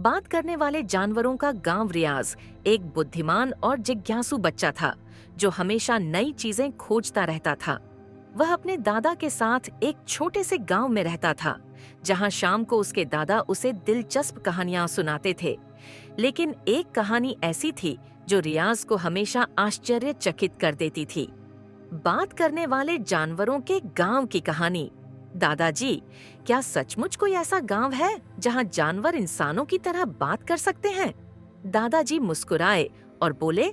बात करने वाले जानवरों का गांव रियाज एक बुद्धिमान और जिज्ञासु बच्चा था जो हमेशा नई चीजें खोजता रहता था। वह अपने दादा के साथ एक छोटे से गांव में रहता था जहां शाम को उसके दादा उसे दिलचस्प कहानियां सुनाते थे। लेकिन एक कहानी ऐसी थी जो रियाज को हमेशा आश्चर्यचकित कर देती थी। बात करने वाले जानवरों के गांव की कहानी। दादाजी, क्या सचमुच कोई ऐसा गांव है जहां जानवर इंसानों की तरह बात कर सकते हैं? दादाजी मुस्कुराए और बोले,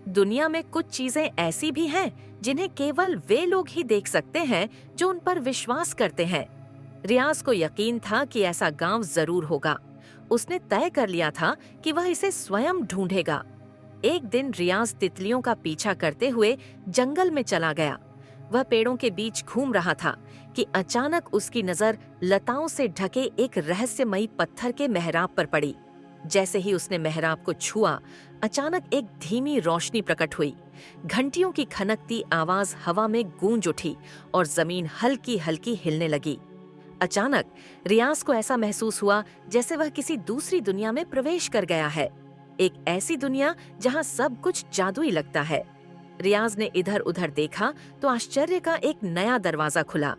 दुनिया में कुछ चीजें ऐसी भी हैं जिन्हें केवल वे लोग ही देख सकते हैं जो उन पर विश्वास करते हैं। रियाज को यकीन था कि ऐसा गांव जरूर होगा। उसने तय कर लिया था कि वह इसे स्वयं ढूंढेगा। एक दिन रियाज तितलियों का पीछा करते हुए जंगल में चला गया। वह पेड़ों के बीच घूम रहा था कि अचानक उसकी नजर लताओं से ढके एक रहस्यमयी पत्थर के मेहराब पर पड़ी। जैसे ही उसने मेहराब को छुआ, अचानक एक धीमी रोशनी प्रकट हुई। घंटियों की खनकती आवाज हवा में गूंज उठी और जमीन हल्की हल्की हिलने लगी। अचानक रियाज को ऐसा महसूस हुआ जैसे वह किसी दूसरी दुनिया में प्रवेश कर गया है। एक ऐसी दुनिया जहां सब कुछ जादुई लगता है। रियाज ने इधर उधर देखा तो आश्चर्य का एक नया दरवाजा खुला।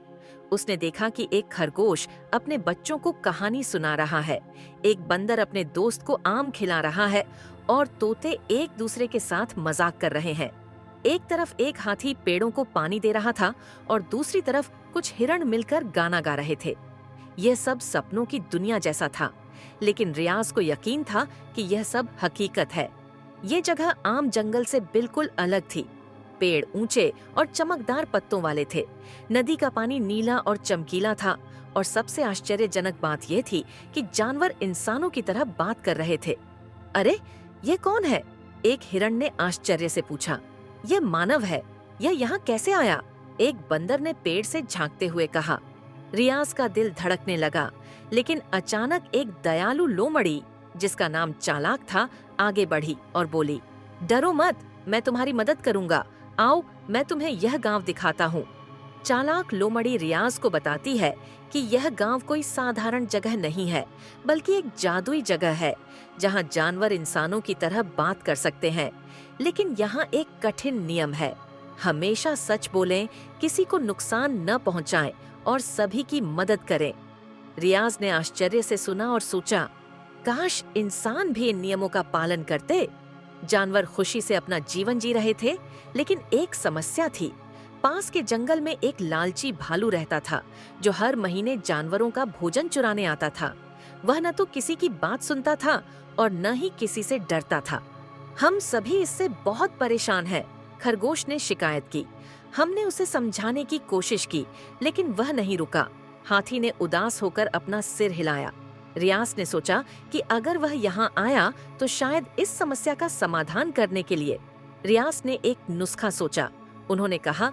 उसने देखा कि एक खरगोश अपने बच्चों को कहानी सुना रहा है, एक बंदर अपने दोस्त को आम खिला रहा है और तोते एक दूसरे के साथ मजाक कर रहे हैं। एक तरफ एक हाथी पेड़ों को पानी दे रहा था और दूसरी तरफ कुछ हिरण मिलकर गाना गा रहे थे। यह सब सपनों की दुनिया जैसा था, लेकिन रियाज को यकीन था कि यह सब हकीकत है। ये जगह आम जंगल से बिल्कुल अलग थी। पेड़ ऊंचे और चमकदार पत्तों वाले थे। नदी का पानी नीला और चमकीला था और सबसे आश्चर्यजनक बात यह थी कि जानवर इंसानों की तरह बात कर रहे थे। अरे, ये कौन है? एक हिरण ने आश्चर्य से पूछा। यह मानव है। यह यहाँ कैसे आया? एक बंदर ने पेड़ से झांकते हुए कहा। रियाज का दिल धड़कने लगा, लेकिन अचानक एक दयालु लोमड़ी, जिसका नाम चालाक था, आगे बढ़ी और बोली, डरो मत, मैं तुम्हारी मदद करूंगा। आओ, मैं तुम्हें यह गांव दिखाता हूँ। चालाक लोमड़ी रियाज को बताती है कि यह गांव कोई साधारण जगह नहीं है, बल्कि एक जादुई जगह है जहां जानवर इंसानों की तरह बात कर सकते हैं। लेकिन यहाँ एक कठिन नियम है, हमेशा सच बोलें, किसी को नुकसान न पहुंचाएं और सभी की मदद करें। रियाज ने आश्चर्य से सुना और सोचा, काश इंसान भी इन नियमों का पालन करते। जानवर खुशी से अपना जीवन जी रहे थे, लेकिन एक समस्या थी। पास के जंगल में एक लालची भालू रहता था जो हर महीने जानवरों का भोजन चुराने आता था। वह न तो किसी की बात सुनता था और न ही किसी से डरता था। हम सभी इससे बहुत परेशान हैं, खरगोश ने शिकायत की। हमने उसे समझाने की कोशिश की, लेकिन वह नहीं रुका। हाथी ने उदास होकर अपना सिर हिलाया। रियाज ने सोचा कि अगर वह यहाँ आया तो शायद इस समस्या का समाधान करने के लिए। रियाज ने एक नुस्खा सोचा। उन्होंने कहा,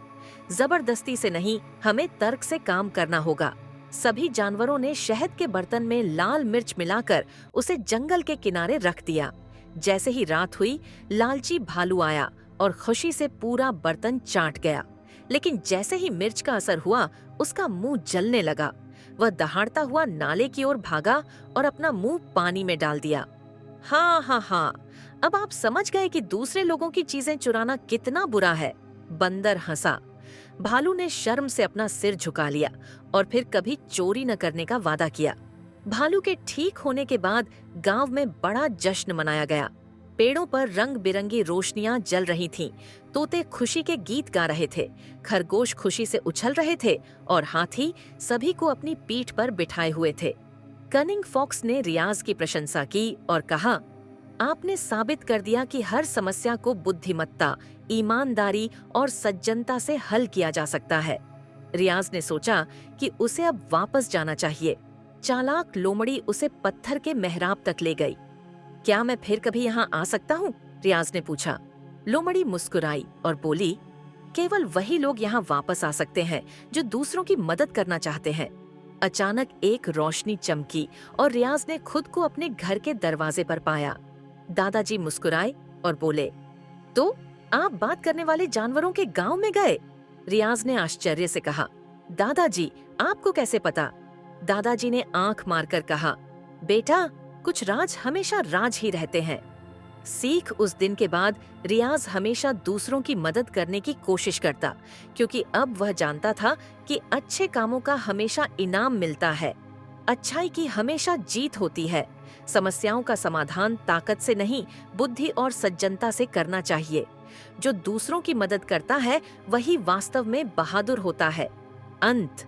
जबरदस्ती से नहीं, हमें तर्क से काम करना होगा। सभी जानवरों ने शहद के बर्तन में लाल मिर्च मिलाकर उसे जंगल के किनारे रख दिया। जैसे ही रात हुई, लालची भालू आया और खुशी से पूरा बर्तन चाट गया। लेकिन जैसे ही मिर्च का असर हुआ, उसका मुंह जलने लगा। वह दहाड़ता हुआ नाले की ओर भागा और अपना मुंह पानी में डाल दिया। हाँ हाँ हाँ, अब आप समझ गए कि दूसरे लोगों की चीजें चुराना कितना बुरा है। बंदर हंसा। भालू ने शर्म से अपना सिर झुका लिया और फिर कभी चोरी न करने का वादा किया। भालू के ठीक होने के बाद गांव में बड़ा जश्न मनाया गया। पेड़ों पर रंग बिरंगी रोशनियां जल रही थीं, तोते खुशी के गीत गा रहे थे, खरगोश खुशी से उछल रहे थे और हाथी सभी को अपनी पीठ पर बिठाए हुए थे। कनिंग फॉक्स ने रियाज की प्रशंसा की और कहा, आपने साबित कर दिया कि हर समस्या को बुद्धिमत्ता, ईमानदारी और सज्जनता से हल किया जा सकता है। रियाज ने सोचा कि उसे अब वापस जाना चाहिए। चालाक लोमड़ी उसे पत्थर के मेहराब तक ले गई। क्या मैं फिर कभी यहाँ आ सकता हूँ? रियाज ने पूछा। लोमड़ी मुस्कुराई और बोली, केवल वही लोग यहाँ वापस आ सकते हैं जो दूसरों की मदद करना चाहते हैं। अचानक एक रोशनी चमकी और रियाज ने खुद को अपने घर के दरवाजे पर पाया। दादाजी मुस्कुराए और बोले, तो आप बात करने वाले जानवरों के गांव में गए? रियाज ने आश्चर्य से कहा। दादाजी, आपको कैसे पता? दादाजी ने आंख मारकर कहा, बेटा, कुछ राज हमेशा राज ही रहते हैं। सीख उस दिन के बाद रियाज हमेशा दूसरों की मदद करने की कोशिश करता, क्योंकि अब वह जानता था कि अच्छे कामों का हमेशा इनाम मिलता है। अच्छाई की हमेशा जीत होती है। समस्याओं का समाधान ताकत से नहीं, बुद्धि और सज्जनता से करना चाहिए। जो दूसरों की मदद करता है वही वास्तव में बहादुर होता है। अंत।